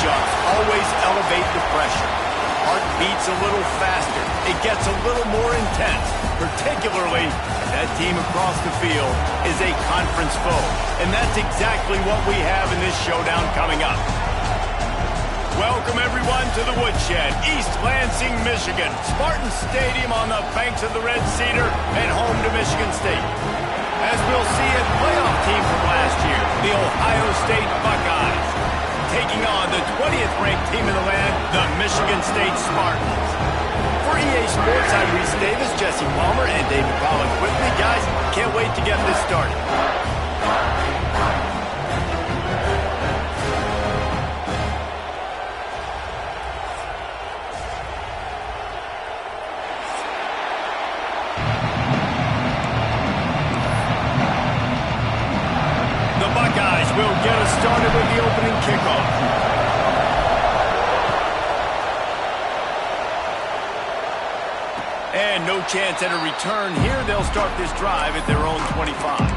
matchups always elevate the pressure. Heart beats a little faster. It gets a little more intense, particularly if that team across the field is a conference foe. And that's exactly what we have in this showdown coming up. Welcome, everyone, to the Woodshed, East Lansing, Michigan. Spartan Stadium on the banks of the Red Cedar and home to Michigan State. As we'll see, a playoff team from last year, the Ohio State Buckeyes, taking on the 20th ranked team in the land, the Michigan State Spartans. For EA Sports, I'm Reese Davis, Jesse Palmer, and David Pollock with me. Guys, can't wait to get this started. Will get us started with the opening kickoff. And no chance at a return here. They'll start this drive at their own 25.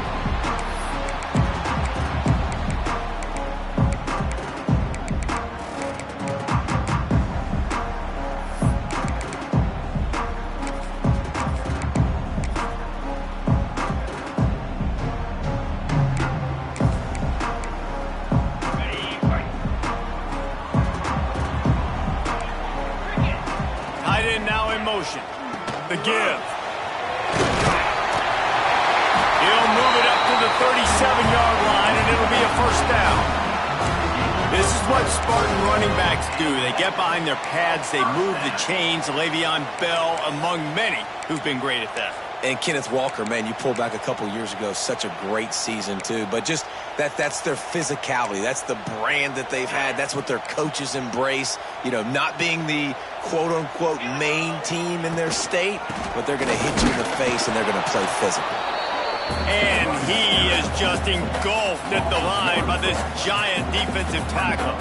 The give. He'll move it up to the 37-yard line, and it'll be a first down. This is what Spartan running backs do. They get behind their pads, they move the chains. Le'Veon Bell, among many, who've been great at that. And Kenneth Walker, man, you pulled back a couple years ago, such a great season, too. But just that's their physicality. That's the brand that they've had. That's what their coaches embrace. You know, not being the quote-unquote main team in their state, but they're going to hit you in the face and they're going to play physical. And he is just engulfed at the line by this giant defensive tackle.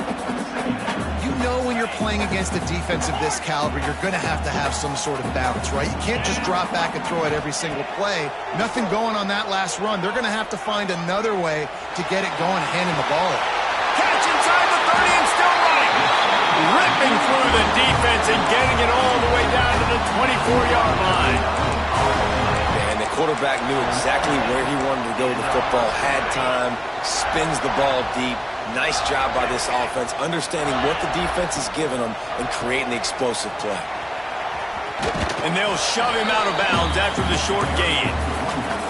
You know when you're playing against a defense of this caliber, you're going to have some sort of balance, right? You can't just drop back and throw it every single play. Nothing going on that last run. They're going to have to find another way to get it going, handing the ball off. Catch inside the 30 and still running. Ripping through the defense and getting it all the way down to the 24-yard line. Man, the quarterback knew exactly where he wanted to go with the football, had time, spins the ball deep. Nice job by this offense, understanding what the defense is giving them and creating the explosive play. And they'll shove him out of bounds after the short gain.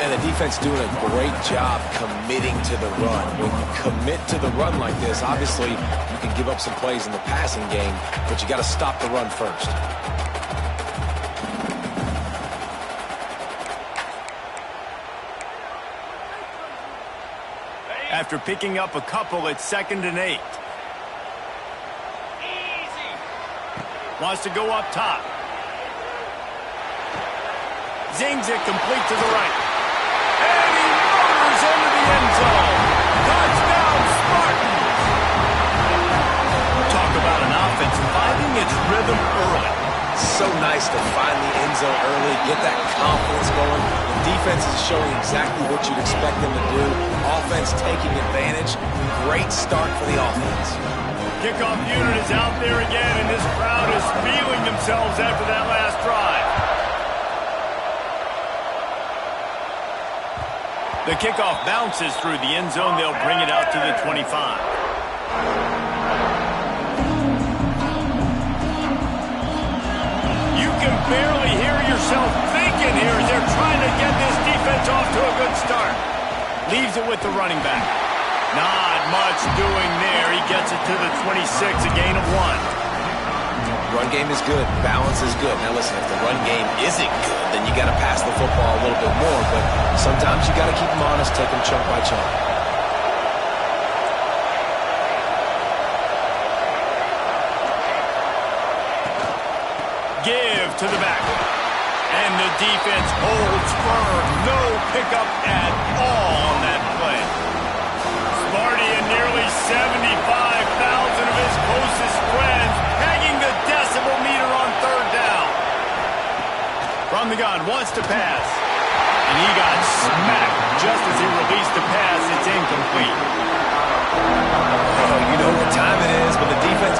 And the defense doing a great job committing to the run. When you commit to the run like this, obviously you can give up some plays in the passing game, but you got to stop the run first. After picking up a couple at 2nd and 8. Wants to go up top. Zings it complete to the right. And he motors into the end zone. Touchdown, Spartans! Talk about an offense finding its rhythm early. So nice to find the end zone early, get that confidence going. The defense is showing exactly what you'd expect them to do. Offense taking advantage. Great start for the offense. Kickoff unit is out there again, and this crowd is feeling themselves after that last drive. The kickoff bounces through the end zone. They'll bring it out to the 25. You can barely hear yourself thinking here as they're trying to get this defense off to a good start. Leaves it with the running back. Not much doing there. He gets it to the 26, a gain of 1. Run game is good. Balance is good. Now listen, if the run game isn't good, then you got to pass the football a little bit more. But sometimes you got to keep them honest, take them chunk by chunk. Give to the back. And the defense holds firm. No pickup at all on that play. Sparty and nearly 75,000 of his closest friends hanging the decibel meter on 3rd down. From the gun, wants to pass. And he got smacked just as he released the pass. It's incomplete. Oh, you know what time it is, but the defense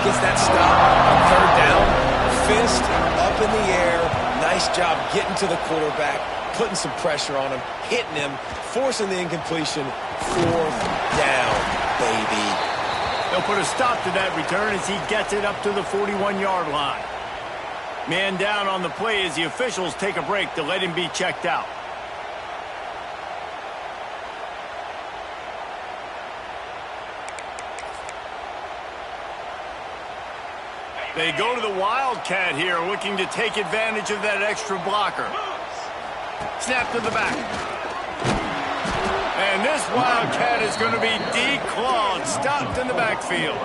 job getting to the quarterback, putting some pressure on him, hitting him, forcing the incompletion. 4th down, baby. They'll put a stop to that return as he gets it up to the 41-yard line. Man down on the play as the officials take a break to let him be checked out. They go to the Wildcat here, looking to take advantage of that extra blocker. Snap to the back. And this Wildcat is going to be declawed, stopped in the backfield.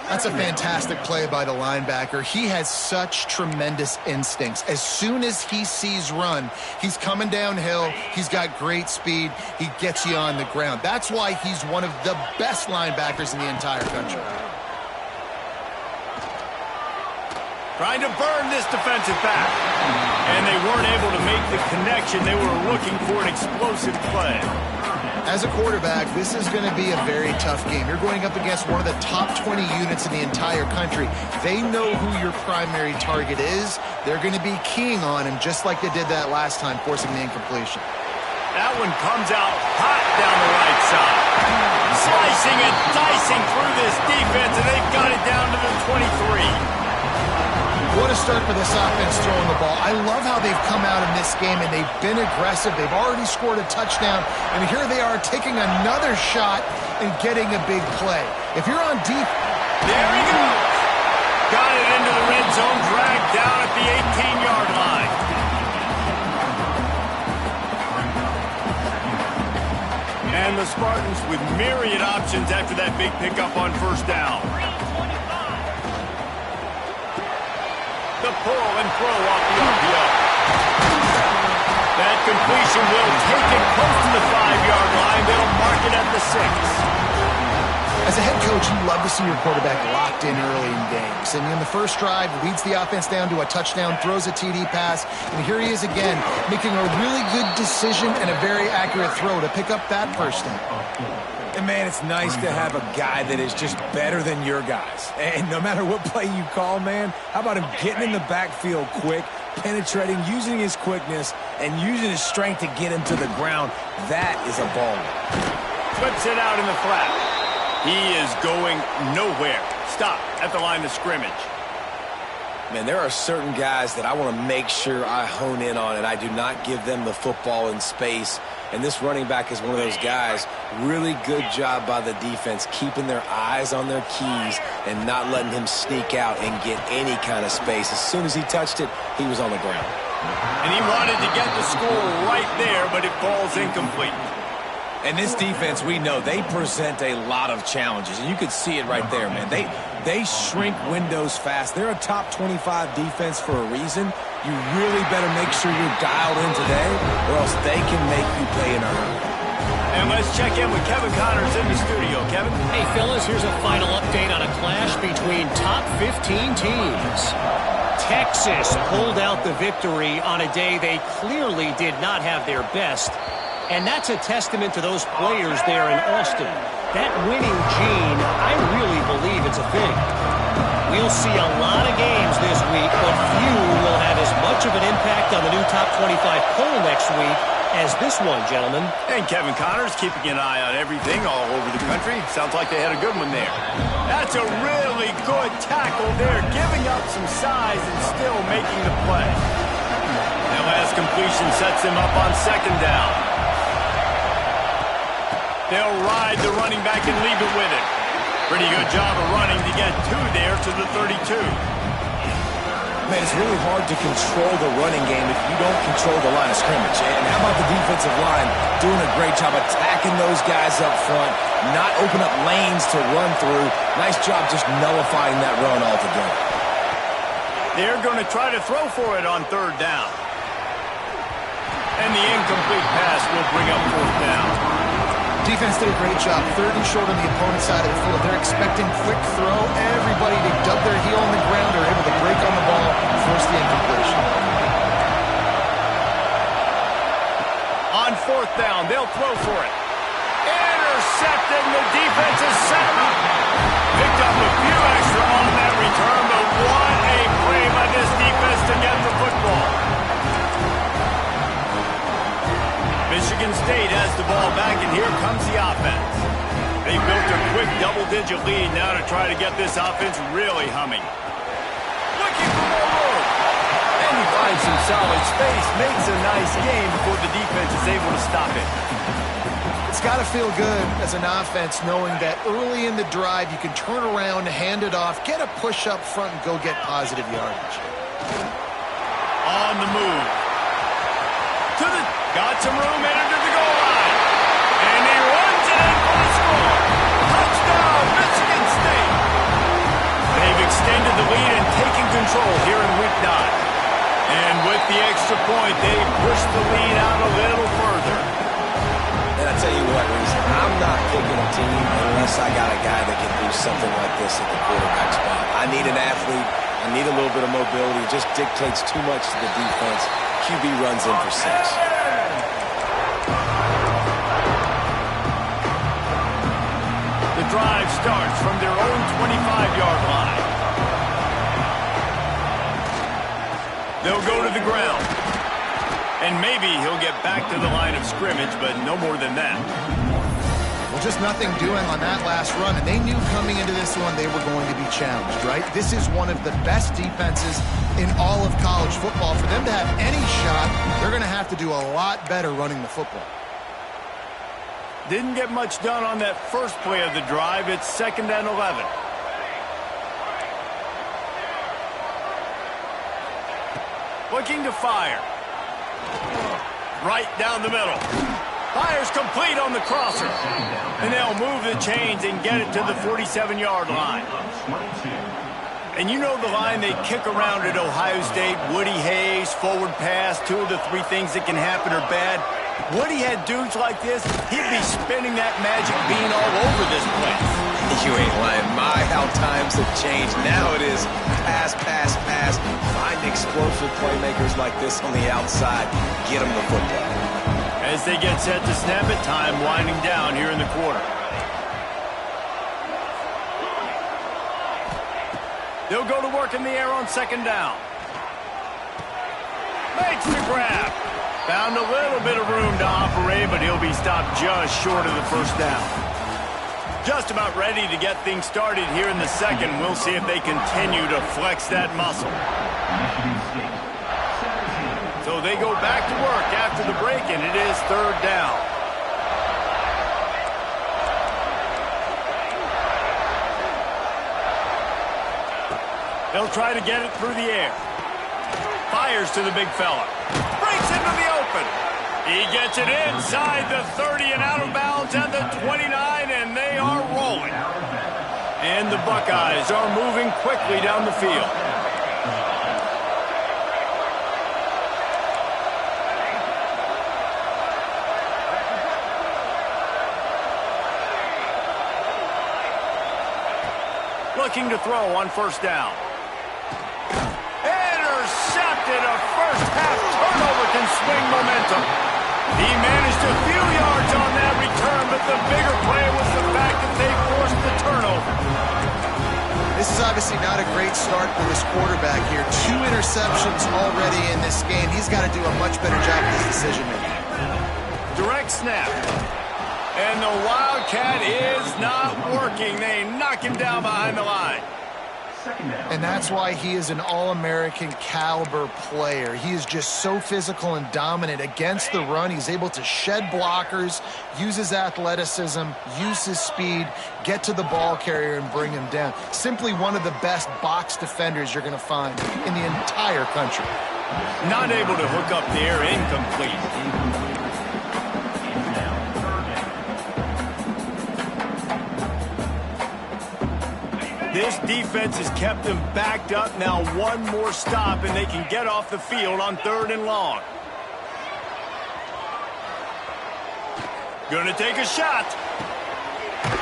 That's a fantastic play by the linebacker. He has such tremendous instincts. As soon as he sees run, he's coming downhill. He's got great speed. He gets you on the ground. That's why he's one of the best linebackers in the entire country. Trying to burn this defensive back. And they weren't able to make the connection. They were looking for an explosive play. As a quarterback, this is going to be a very tough game. You're going up against one of the top 20 units in the entire country. They know who your primary target is. They're going to be keying on him just like they did that last time, forcing the incompletion. That one comes out hot down the right side. Slicing and dicing through this defense, and they've got it down to the 23. What a start for this offense throwing the ball. I love how they've come out in this game, and they've been aggressive. They've already scored a touchdown, and here they are taking another shot and getting a big play. If you're on deep... There he goes. Got it into the red zone, dragged down at the 18-yard line. And the Spartans with myriad options after that big pickup on first down. The pull and throw off the RPO. That completion will take it close to the 5-yard line. They'll mark it at the 6. As a head coach, you love to see your quarterback locked in early in games. And in the first drive, leads the offense down to a touchdown, throws a TD pass, and here he is again, making a really good decision and a very accurate throw to pick up that first down. And, man, it's nice to have a guy that is just better than your guys. And no matter what play you call, man, how about him getting in the backfield quick, penetrating, using his quickness, and using his strength to get him to the ground? That is a baller. Flips it out in the flat. He is going nowhere. Stop at the line of scrimmage. Man, there are certain guys that I want to make sure I hone in on, and I do not give them the football in space. And this running back is one of those guys. Really good job by the defense, keeping their eyes on their keys and not letting him sneak out and get any kind of space. As soon as he touched it, he was on the ground. And he wanted to get the score right there, but it falls incomplete. And this defense, we know, they present a lot of challenges. And you could see it right there, man. They shrink windows fast. They're a top 25 defense for a reason. You really better make sure you're dialed in today, or else they can make you pay in a hurry. And let's check in with Kevin Connors in the studio. Kevin? Hey, fellas, here's a final update on a clash between top 15 teams. Texas pulled out the victory on a day they clearly did not have their best. And that's a testament to those players there in Austin. That winning gene, I really believe it's a thing. We'll see a lot of games this week, but few will have as much of an impact on the new top 25 poll next week as this one, gentlemen. And Kevin Connors keeping an eye on everything all over the country. Sounds like they had a good one there. That's a really good tackle there, giving up some size and still making the play. That last completion sets him up on second down. They'll ride the running back and leave it with him. Pretty good job of running to get two there to the 32. Man, it's really hard to control the running game if you don't control the line of scrimmage. And how about the defensive line doing a great job attacking those guys up front, not open up lanes to run through. Nice job just nullifying that run altogether. They're going to try to throw for it on third down. And the incomplete pass will bring up fourth down. Defense did a great job. Third and short on the opponent's side of the field. They're expecting quick throw. Everybody, they dug their heel on the ground. They're able to break on the ball, force the incompletion. On fourth down, they'll throw for it. Intercepted, and the defense is set up. Picked up a few extra on that return, but what a play by this defense to get the football. State has the ball back, and here comes the offense. They built a quick double-digit lead now to try to get this offense really humming. Looking for more room. And he finds some solid space, makes a nice game before the defense is able to stop it. It's got to feel good as an offense knowing that early in the drive you can turn around, hand it off, get a push up front, and go get positive yardage. On the move. Got some room, entered to the goal line. And he runs it in for the score. Touchdown, Michigan State. They've extended the lead and taken control here in week 9. And with the extra point, they've pushed the lead out a little further. And I tell you what, Reese, I'm not picking a team unless I got a guy that can do something like this at the quarterback spot. I need an athlete. I need a little bit of mobility. It just dictates too much to the defense. QB runs in for 6. The drive starts from their own 25-yard line. They'll go to the ground. And maybe he'll get back to the line of scrimmage, but no more than that. Well, just nothing doing on that last run, and they knew coming into this one they were going to be challenged, right? This is one of the best defenses in all of college football. For them to have any shot, they're going to have to do a lot better running the football. Didn't get much done on that first play of the drive. It's 2nd and 11. Looking to fire. Right down the middle. Fires complete on the crosser. And they'll move the chains and get it to the 47-yard line. And you know the line they kick around at Ohio State, Woody Hayes, forward pass, 2 of the 3 things that can happen are bad. Woody had dudes like this, he'd be spinning that magic bean all over this place. You ain't lying. My, how times have changed. Now it is pass, pass, pass. Find explosive playmakers like this on the outside. Get them the football. As they get set to snap it, time winding down here in the quarter. They'll go to work in the air on 2nd down. Makes the grab. Found a little bit of room to operate, but he'll be stopped just short of the 1st down. Just about ready to get things started here in the 2nd. We'll see if they continue to flex that muscle. So they go back to work after the break, and it is 3rd down. They'll try to get it through the air. Fires to the big fella. Breaks into the open. He gets it inside the 30 and out of bounds at the 29, and they are rolling. And the Buckeyes are moving quickly down the field. Looking to throw on 1st down. Intercepted. A first-half turnover can swing momentum. He managed a few yards on that return, but the bigger play was the fact that they forced the turnover. This is obviously not a great start for this quarterback here. 2 interceptions already in this game. He's got to do a much better job of his decision-making. Direct snap. And the Wildcat is not working. They knock him down behind the line. And that's why he is an All-American caliber player. He is just so physical and dominant against the run. He's able to shed blockers, use his athleticism, use his speed, get to the ball carrier and bring him down. Simply one of the best box defenders you're going to find in the entire country. Not able to hook up there, incomplete. This defense has kept them backed up. Now 1 more stop, and they can get off the field on 3rd and long. Gonna take a shot.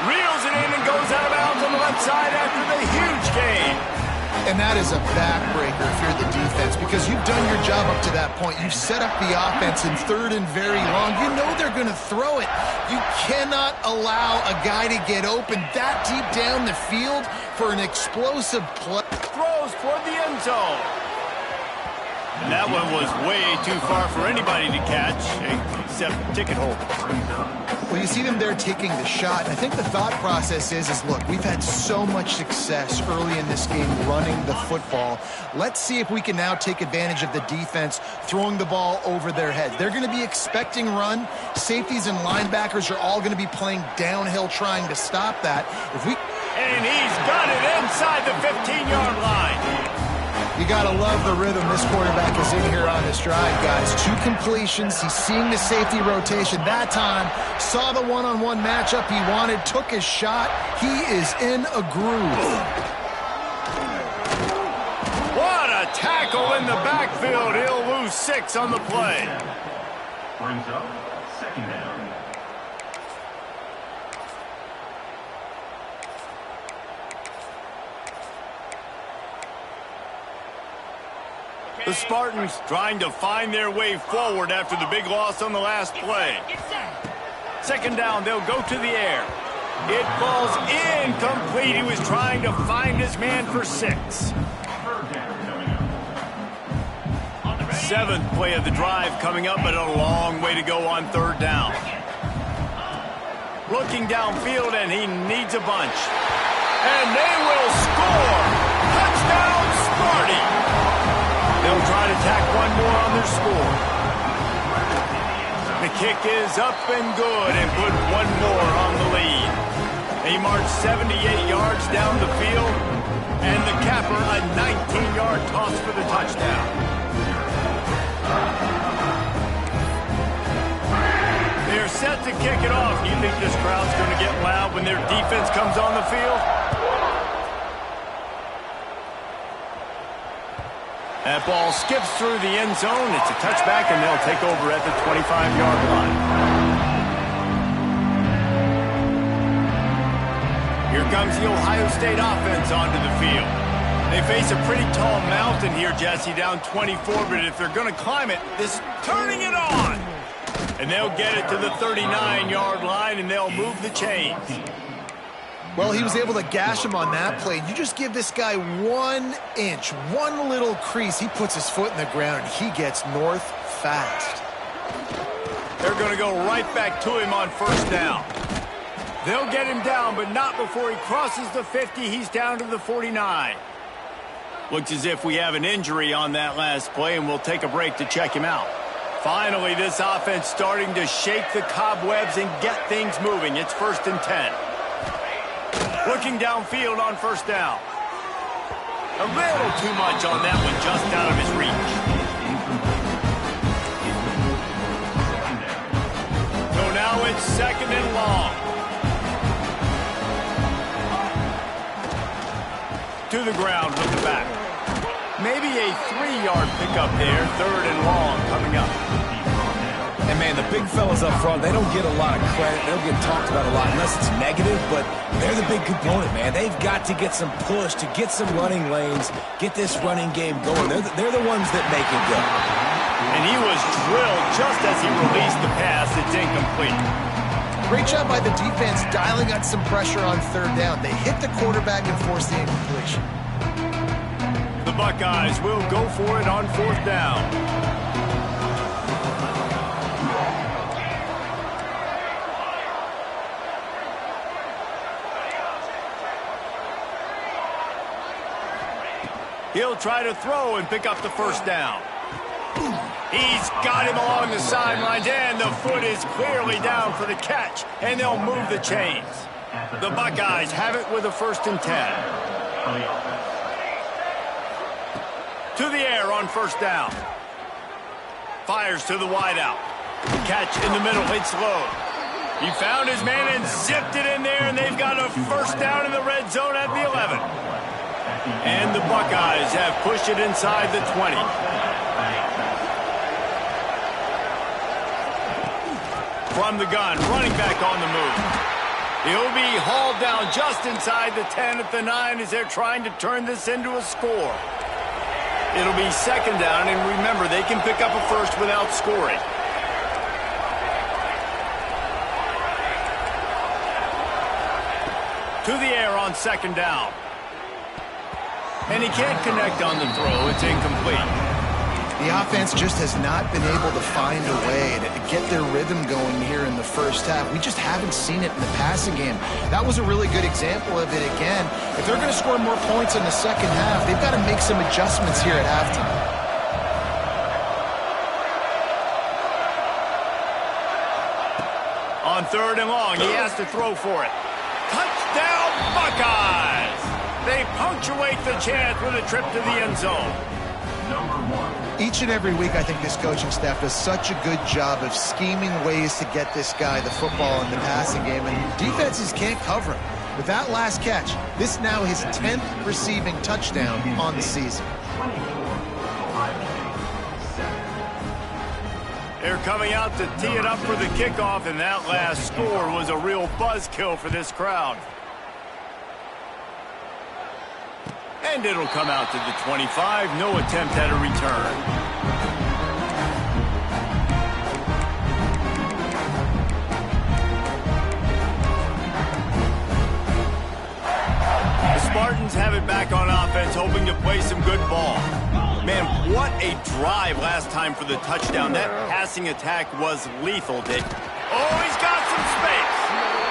Reels it in and goes out of bounds on the left side after the huge gain. And that is a backbreaker if you're the defense, because you've done your job up to that point. You've set up the offense in 3rd and very long. You know they're going to throw it. You cannot allow a guy to get open that deep down the field for an explosive play. Throws toward the end zone. And that one was way too far for anybody to catch, except ticket holders. Well, you see them there taking the shot. And I think the thought process is look, we've had so much success early in this game running the football. Let's see if we can now take advantage of the defense throwing the ball over their heads. They're going to be expecting run. Safeties and linebackers are all going to be playing downhill trying to stop that. And he's got it inside the 15-yard line. You got to love the rhythm this quarterback is in here on this drive, guys. 2 completions. He's seeing the safety rotation. That time, saw the one-on-one matchup he wanted, took his shot. He is in a groove. What a tackle in the backfield. He'll lose 6 on the play. Brings up second down. The Spartans trying to find their way forward after the big loss on the last play. Second down, they'll go to the air. It falls incomplete. He was trying to find his man for 6. 7th play of the drive coming up, but a long way to go on third down. Looking downfield, and he needs a bunch. And they will score! Touchdown, Sparty! They'll try to tack one more on their score. The kick is up and good and put one more on the lead. They march 78 yards down the field, and the capper a 19-yard toss for the touchdown. They're set to kick it off. You think this crowd's going to get loud when their defense comes on the field? That ball skips through the end zone. It's a touchback, and they'll take over at the 25-yard line. Here comes the Ohio State offense onto the field. They face a pretty tall mountain here, Jesse, down 24, but if they're going to climb it, this is turning it on. And they'll get it to the 39-yard line, and they'll move the chains. Well, he was able to gash him on that play. You just give this guy 1 inch, one little crease. He puts his foot in the ground, and he gets north fast. They're going to go right back to him on first down. They'll get him down, but not before he crosses the 50. He's down to the 49. Looks as if we have an injury on that last play, and we'll take a break to check him out. Finally, this offense starting to shake the cobwebs and get things moving. It's 1st and 10. Looking downfield on first down. A little too much on that one, just out of his reach. So now it's 2nd and long. To the ground with the back. Maybe a 3-yard pickup there, 3rd and long coming up. And, man, the big fellas up front, they don't get a lot of credit. They don't get talked about a lot unless it's negative, but they're the big component, man. They've got to get some push, to get some running lanes, get this running game going. They're the ones that make it go. And he was drilled just as he released the pass. It's incomplete. Great job by the defense dialing up some pressure on third down. They hit the quarterback and forced the incompletion. The Buckeyes will go for it on 4th down. He'll try to throw and pick up the first down. He's got him along the sidelines, and the foot is clearly down for the catch, and they'll move the chains. The Buckeyes have it with a 1st and 10. To the air on first down. Fires to the wideout. Catch in the middle, it's low. He found his man and zipped it in there, and they've got a first down in the red zone at the 11. And the Buckeyes have pushed it inside the 20. From the gun, running back on the move. He'll be hauled down just inside the 10 at the 9 as they're trying to turn this into a score. It'll be 2nd down, and remember, they can pick up a first without scoring. To the air on 2nd down. And he can't connect on the throw. It's incomplete. The offense just has not been able to find a way to get their rhythm going here in the first half. We just haven't seen it in the passing game. That was a really good example of it again. If they're going to score more points in the second half, they've got to make some adjustments here at halftime. On 3rd and long, he has to throw for it. Touchdown, Buckeyes! They punctuate the chance with a trip to the end zone. Each and every week, I think this coaching staff does such a good job of scheming ways to get this guy the football in the passing game, and defenses can't cover him. With that last catch, this now his 10th receiving touchdown on the season. They're coming out to tee it up for the kickoff, and that last score was a real buzzkill for this crowd. And it'll come out to the 25. No attempt at a return. The Spartans have it back on offense, hoping to play some good ball. Man, what a drive last time for the touchdown. That passing attack was lethal, Dick. Oh, he's got some space.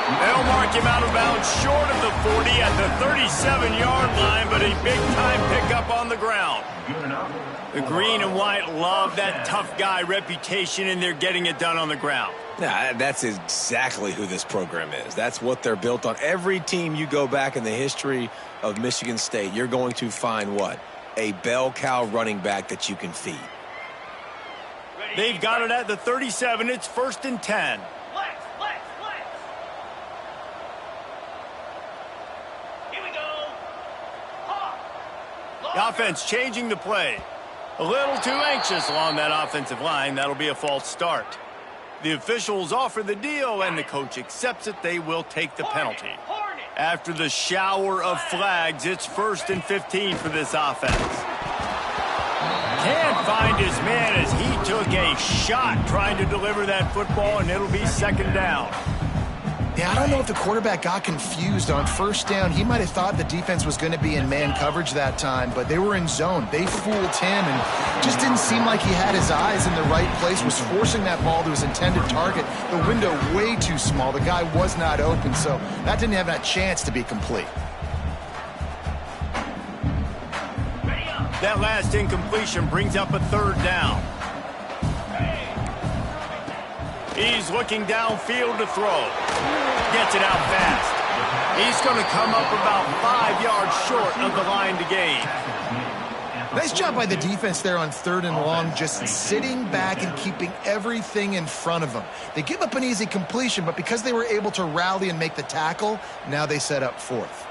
They'll mark him out of bounds short of the 40 at the 37-yard line, but a big-time pickup on the ground. The green and white love that tough guy reputation, and they're getting it done on the ground. Yeah, that's exactly who this program is. That's what they're built on. Every team you go back in the history of Michigan State, you're going to find what? A bell cow running back that you can feed. They've got it at the 37. It's 1st and 10. The offense changing the play. A little too anxious along that offensive line. That'll be a false start. The officials offer the deal, and the coach accepts it. They will take the penalty. After the shower of flags, it's 1st and 15 for this offense. Can't find his man as he took a shot trying to deliver that football, and it'll be 2nd down. Yeah, I don't know if the quarterback got confused on 1st down. He might have thought the defense was going to be in man coverage that time, but they were in zone. They fooled him and just didn't seem like he had his eyes in the right place, was forcing that ball to his intended target. The window way too small. The guy was not open, so that didn't have that chance to be complete. That last incompletion brings up a 3rd down. He's looking downfield to throw. Gets it out fast. He's going to come up about 5 yards short of the line to gain. Nice job by the defense there on 3rd and long, just sitting back and keeping everything in front of them. They give up an easy completion, but because they were able to rally and make the tackle, now they set up 4th.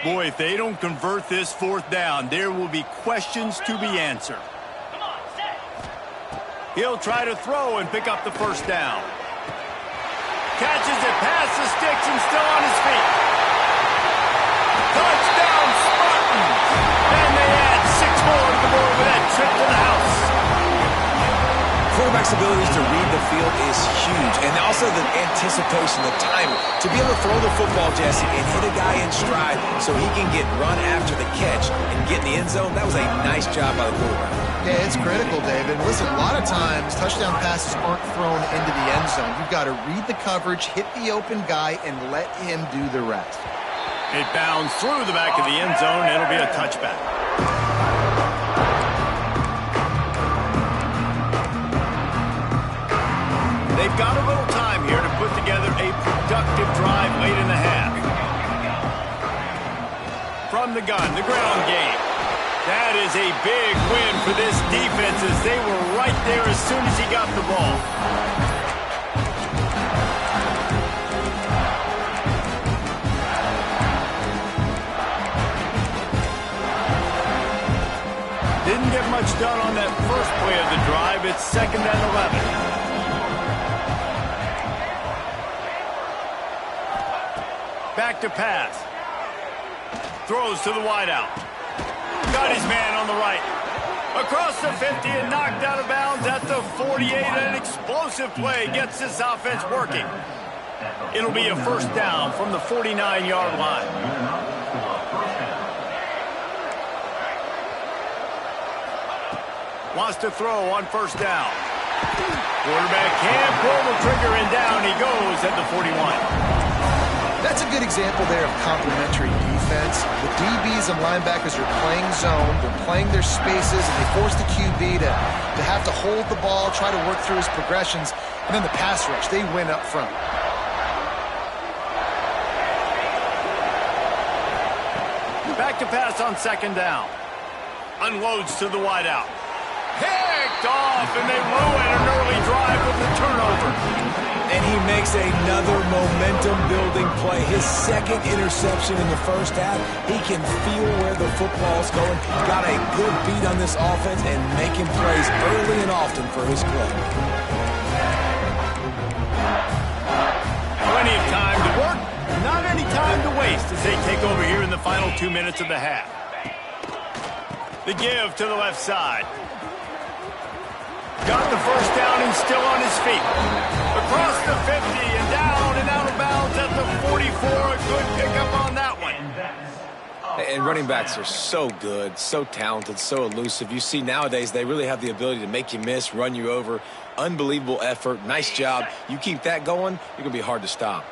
Boy, if they don't convert this 4th down, there will be questions to be answered. He'll try to throw and pick up the 1st down. Catches it past the sticks and still on his feet. Touchdown, Spartans! And they add 6 more to the board with that trip to the house. Quarterback's abilities to read the field is huge, and also the anticipation, the timing. To be able to throw the football, Jesse, and hit a guy in stride so he can get run after the catch and get in the end zone, that was a nice job by the quarterback. Yeah, it's critical, David. Listen, a lot of times touchdown passes aren't thrown into the end zone. You've got to read the coverage, hit the open guy, and let him do the rest. It bounds through the back of the end zone. It'll be a touchback. They've got a little time here to put together a productive drive late in the half. From the gun, the ground game. That is a big win for this defense as they were right there as soon as he got the ball. Didn't get much done on that first play of the drive. It's 2nd and 11. Back to pass. Throws to the wideout. Got his man on the right. Across the 50 and knocked out of bounds at the 48. An explosive play gets this offense working. It'll be a first down from the 49-yard line. Wants to throw on first down. Quarterback can't pull the trigger, and down he goes at the 41. That's a good example there of complementary defense. The DBs and linebackers are playing zone, they're playing their spaces, and they force the QB to have to hold the ball, try to work through his progressions, and then the pass rush, they win up front. Back to pass on second down. Unloads to the wideout. Picked off, and they ruin an early drive with the turnover. And he makes another momentum-building play. His second interception in the first half. He can feel where the football's going. Got a good beat on this offense and making plays early and often for his club. Plenty of time to work. Not any time to waste as they take over here in the final 2 minutes of the half. The give to the left side. Got the first down and still on his feet. Across the 50 and down and out of bounds at the 44. A good pickup on that one. And running backs are so good, so talented, so elusive. You see nowadays they really have the ability to make you miss, run you over. Unbelievable effort. Nice job. You keep that going, you're going to be hard to stop.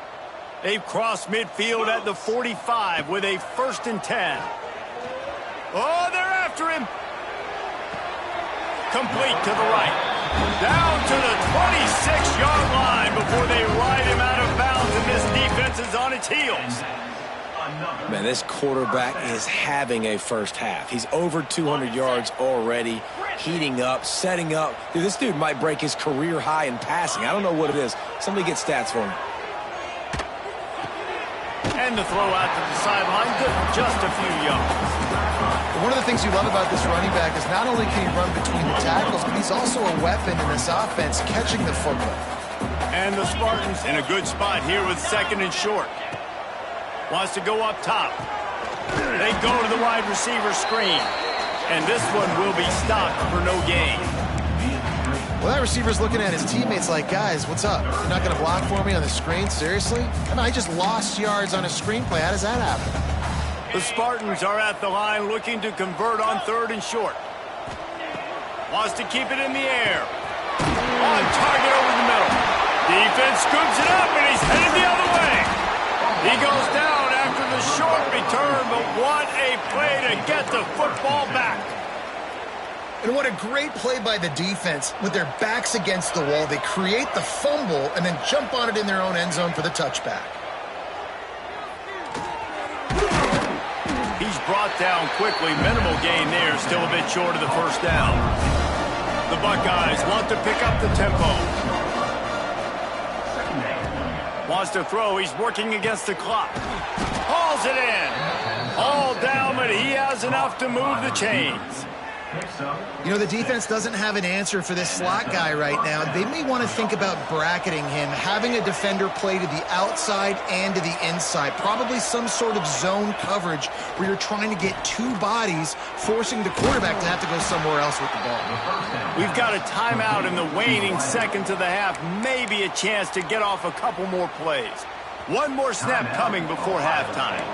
They've crossed midfield at the 45 with a 1st and 10. Oh, they're after him. Complete to the right. Down to the 26-yard line before they ride him out of bounds, and this defense is on its heels. Man, this quarterback is having a first half. He's over 200 yards already, heating up, setting up. Dude, this dude might break his career high in passing. I don't know what it is. Somebody get stats for him. And the throw out to the sideline, just a few yards. One of the things you love about this running back is not only can he run between the tackles, but he's also a weapon in this offense, catching the football. And the Spartans in a good spot here with 2nd and short. Wants to go up top. They go to the wide receiver screen. And this one will be stopped for no gain. Well, that receiver's looking at his teammates like, guys, what's up? You're not going to block for me on the screen? Seriously? I mean, I just lost yards on a screenplay. How does that happen? The Spartans are at the line looking to convert on 3rd and short. Wants to keep it in the air. On target over the middle. Defense scoops it up, and he's headed the other way. He goes down after the short return, but what a play to get the football back. And what a great play by the defense. With their backs against the wall, they create the fumble and then jump on it in their own end zone for the touchback. He's brought down quickly. Minimal gain there. Still a bit short of the first down. The Buckeyes want to pick up the tempo. Wants to throw. He's working against the clock. Hauls it in. All down, but he has enough to move the chains. You know, the defense doesn't have an answer for this slot guy right now. They may want to think about bracketing him, having a defender play to the outside and to the inside. Probably some sort of zone coverage where you're trying to get 2 bodies, forcing the quarterback to have to go somewhere else with the ball. We've got a timeout in the waning seconds of the half. Maybe a chance to get off a couple more plays. One more snap coming before halftime.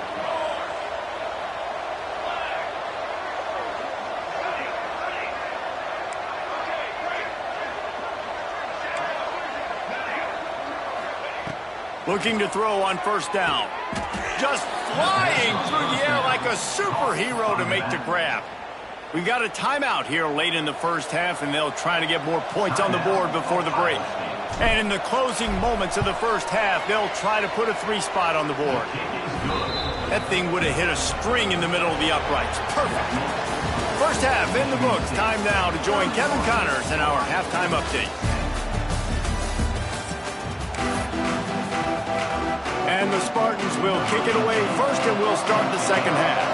Looking to throw on first down. Just flying through the air like a superhero to make the grab. We've got a timeout here late in the first half, and they'll try to get more points on the board before the break. And in the closing moments of the first half, they'll try to put a 3 spot on the board. That thing would have hit a string in the middle of the uprights. Perfect. First half in the books. Time now to join Kevin Connors in our halftime update. And the Spartans will kick it away first, and we'll start the second half.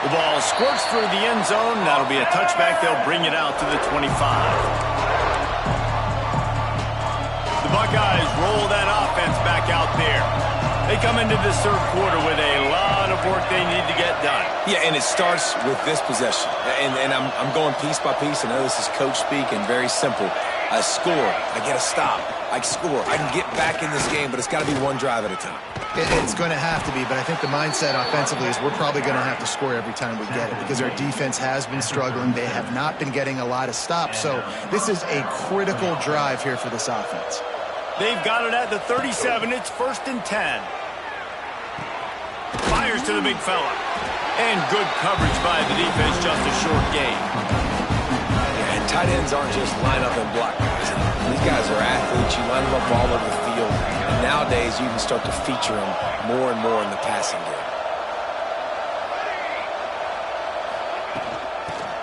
The ball squirts through the end zone. That'll be a touchback. They'll bring it out to the 25. The Buckeyes roll that offense back out there. They come into this third quarter with a lot of of work they need to get done. Yeah, and it starts with this possession. And I'm going piece by piece. I know this is coach speak and very simple. I score. I get a stop. I score. I can get back in this game, but it's got to be one drive at a time. It's going to have to be, but I think the mindset offensively is we're probably going to have to score every time we get it because our defense has been struggling. They have not been getting a lot of stops, so this is a critical drive here for this offense. They've got it at the 37. It's 1st and 10. Fires to the big fella. And good coverage by the defense, just a short gain. Yeah, and tight ends aren't just line up and block guys. These guys are athletes. You line them up all over the field. And nowadays, you can start to feature them more and more in the passing game.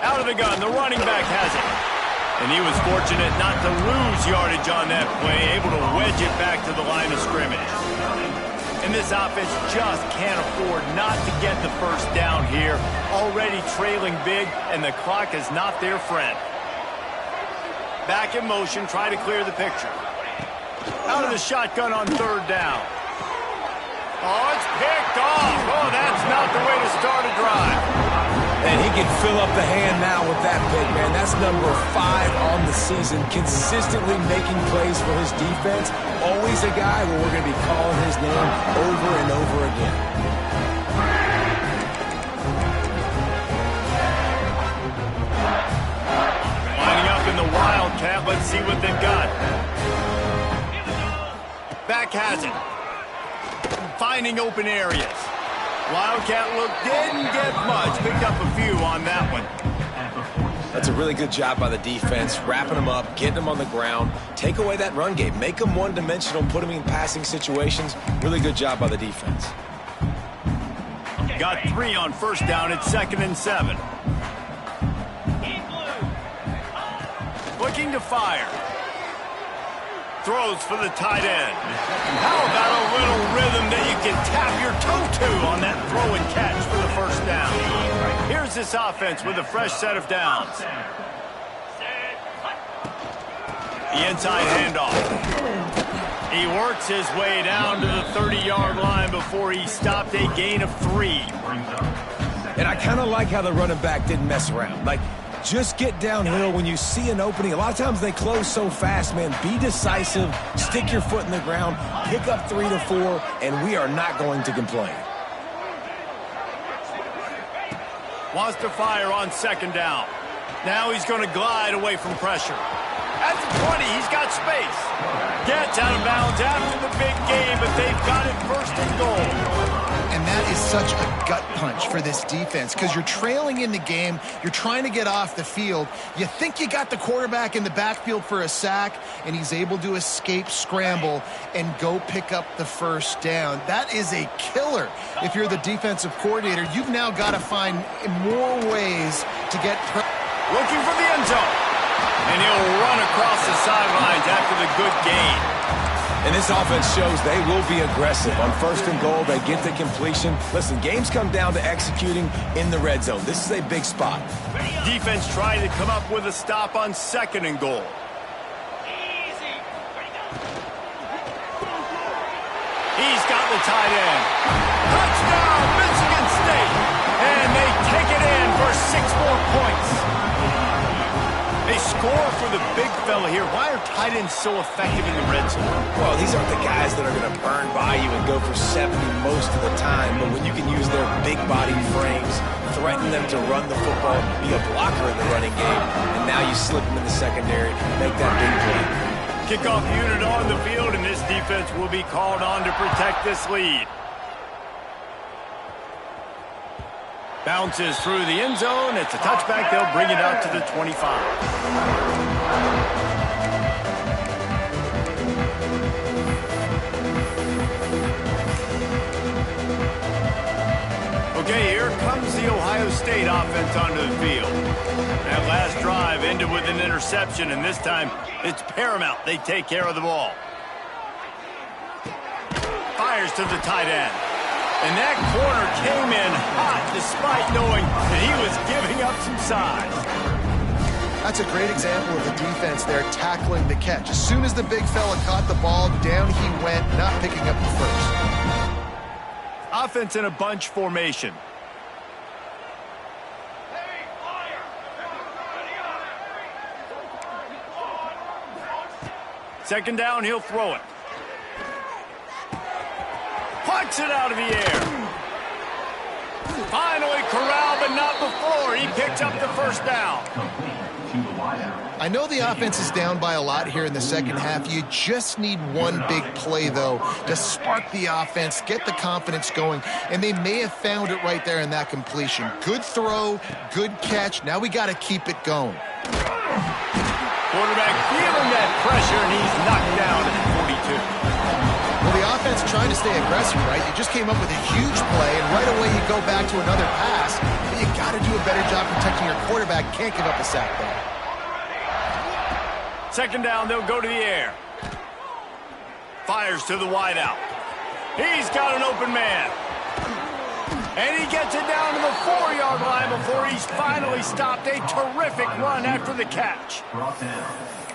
Out of the gun, the running back has it. And he was fortunate not to lose yardage on that play, able to wedge it back to the line of scrimmage. And this offense just can't afford not to get the first down here. Already trailing big, and the clock is not their friend. Back in motion, try to clear the picture. Out of the shotgun on 3rd down. Oh, it's picked off. Oh, that's not the way to start a drive. And he can fill up the hand now with that pick, man. That's number 5 on the season, consistently making plays for his defense. Always a guy where we're going to be calling his name over and over again. Lining up in the Wildcat. Let's see what they've got. Back has it. Finding open areas. Wildcat look didn't get much. Picked up a few on that one. That's a really good job by the defense, wrapping them up, getting them on the ground. Take away that run game. Make them one-dimensional, put them in passing situations. Really good job by the defense. Got 3 on 1st down. It's 2nd and 7. Looking to fire. Throws for the tight end. How about a little rhythm that you can tap your toe to on that throw and catch for the 1st down? Here's this offense with a fresh set of downs. The inside handoff. He works his way down to the 30-yard line before he stopped, a gain of 3. And I kind of like how the running back didn't mess around. Like, just get downhill when you see an opening. A lot of times they close so fast, man. Be decisive, stick your foot in the ground, pick up 3 to 4, and we are not going to complain. Wants to fire on 2nd down. Now he's going to glide away from pressure. At the 20, he's got space. Gets out of bounds after the big game, but they've got it 1st and goal. And that is such a gut punch for this defense because you're trailing in the game. You're trying to get off the field. You think you got the quarterback in the backfield for a sack, and he's able to escape, scramble, and go pick up the 1st down. That is a killer. If you're the defensive coordinator, you've now got to find more ways to get looking for the end zone. And he'll run across the sidelines after the good gain. And this offense shows they will be aggressive. On 1st and goal, they get the completion. Listen, games come down to executing in the red zone. This is a big spot. Defense trying to come up with a stop on 2nd and goal. He's got the tight end. Touchdown, Michigan State. And they take it in for 6 more points. They score for the big fella here. Why are tight ends so effective in the red zone? Well, these aren't the guys that are going to burn by you and go for 70 most of the time. But when you can use their big body frames, threaten them to run the football, be a blocker in the running game, and now you slip them in the secondary, make that big play. Kickoff unit on the field, and this defense will be called on to protect this lead. Bounces through the end zone. It's a touchback. They'll bring it out to the 25. Okay, here comes the Ohio State offense onto the field. That last drive ended with an interception, and this time it's paramount they take care of the ball. Fires to the tight end. And that corner came in hot despite knowing that he was giving up some size. That's a great example of the defense there tackling the catch. As soon as the big fella caught the ball, down he went, not picking up the 1st. Offense in a bunch formation. Second down, he'll throw it. Puts it out of the air. Finally corralled, but not before. He picks up the first down. I know the offense is down by a lot here in the second half. You just need one big play, though, to spark the offense, get the confidence going, and they may have found it right there in that completion. Good throw, good catch. Now we got to keep it going. Quarterback feeling that pressure, and he's knocked down at 42. Well, the offense trying to stay aggressive, right? You just came up with a huge play, and right away you go back to another pass. But you got to do a better job protecting your quarterback. Can't give up a sack there. Second down, they'll go to the air. Fires to the wideout. He's got an open man. And he gets it down to the 4-yard line before he's finally stopped. A terrific run after the catch.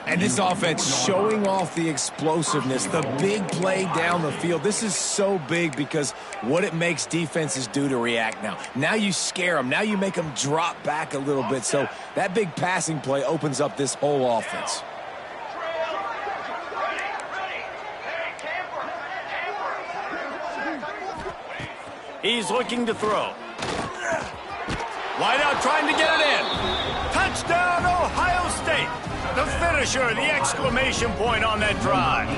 And this offense showing off the explosiveness, the big play down the field. This is so big because what it makes defenses do to react now. Now you scare them. Now you make them drop back a little bit. So that big passing play opens up this whole offense. He's looking to throw. Wide out trying to get it in. Touchdown, Ohio State. The finisher, the exclamation point on that drive.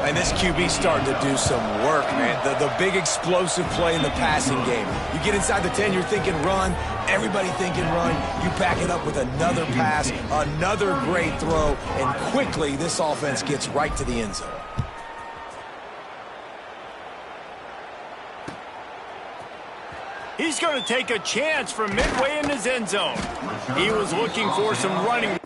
And this QB's starting to do some work, man. The big explosive play in the passing game. You get inside the 10, you're thinking run. Everybody thinking run. You back it up with another pass, another great throw, and quickly this offense gets right to the end zone. He's going to take a chance from midway in his end zone. He was looking for some running.